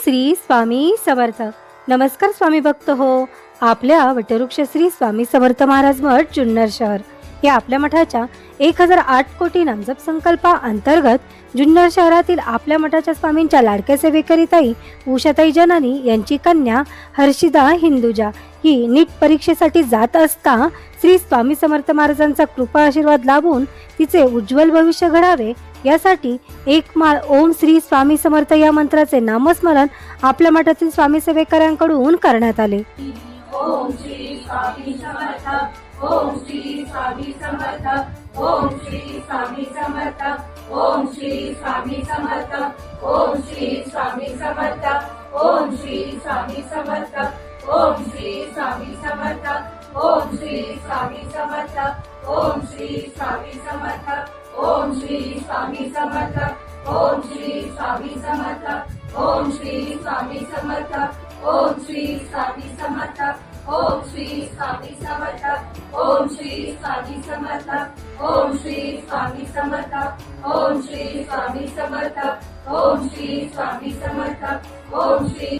श्री स्वामी समर्थ. नमस्कार स्वामी भक्त हो. आपल्या वटवृक्ष श्री स्वामी समर्थ महाराज मठ जुन्नर शहर या आपल्या मठाच्या 1008 कोटी नामजप संकल्पा अंतर्गत जुन्नर शहरातील आपल्या मठाच्या स्वामींच्या लाडक्या सेवेकरिताई उषाताई जनानी यांची कन्या हर्षिदा हिंदुजा ही नीट परीक्षेसाठी जात असता श्री स्वामी समर्थ महाराजांचा कृपा आशीर्वाद लाभून तिचे उज्ज्वल भविष्य घडावे यासाठी एक माळ ओम श्री स्वामी समर्थ या मंत्राचे नामस्मरण आपल्या मठातील स्वामी सेवेकरांकडून करण्यात आले. ओम श्री स्वामी समर्थ. ओम श्री स्वामी समर्थ. ओम श्री स्वामी समर्थ. ओम श्री स्वामी समर्थ. ओम श्री स्वामी समर्थ. ओम श्री स्वामी समर्थ. ओम श्री स्वामी समर्थ. ओम श्री स्वामी समर्थ. ओम श्री स्वामी समर्थ. ओम श्री स्वामी समर्थ. ओम श्री स्वामी समर्थ. ओम श्री स्वामी समर्थ. ओम श्री स्वामी समर्थ. ओम श्री स्वामी समर्थ. ओम श्री स्वामी समर्थ. ओम श्री स्वामी समर्थ. ओम श्री स्वामी समर्थ. ओम श्री स्वामी समर्थ. ओम श्री.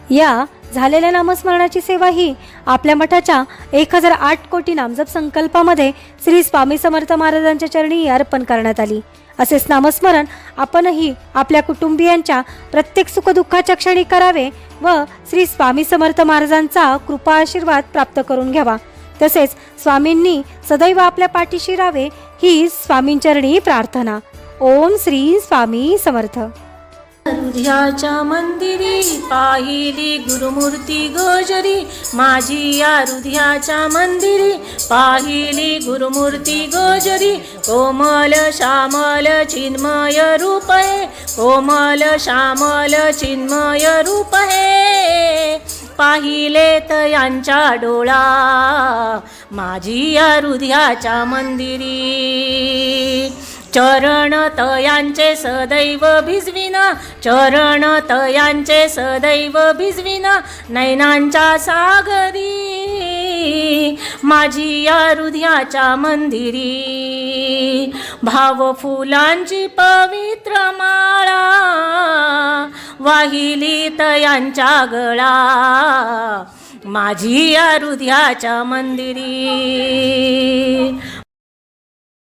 या झालेल्या नामस्मरणाची सेवा ही आपल्या मठाच्या 1008 कोटी नामजप संकल्पामध्ये श्री स्वामी समर्थ महाराजांच्या चरणी अर्पण करण्यात आली. असेच नामस्मरण आपणही आपल्या कुटुंबियांच्या प्रत्येक सुखदुःखाच्या क्षणी करावे व श्री स्वामी समर्थ महाराजांचा कृपा आशीर्वाद प्राप्त करून घ्यावा. तसेच स्वामींनी सदैव आपल्या पाठीशी राहावे ही स्वामींचरणी प्रार्थना. ओम श्री स्वामी समर्थ. हृदयाच्या मंदिरी पाहिली गुरुमूर्ती गोजरी, माझी या हृदयाच्या मंदिरी पाहिली गुरुमूर्ती गोजरी. कोमल श्यामल चिन्मय रूप है, कोमल श्यामल चिन्मय रूप है. पाहिले तयांच्या डोळा माझी या हृदयाच्या मंदिरी. चरण तयांचे सदैव भिजविना, चरण तयांचे सदैव भिजविना. नैनांच्या सागरी माझी या हृदयाच्या मंदिरी. भाव फुलांची पवित्र माळा वाहिली तयांच्या गळा माझी या हृदयाच्या मंदिरी.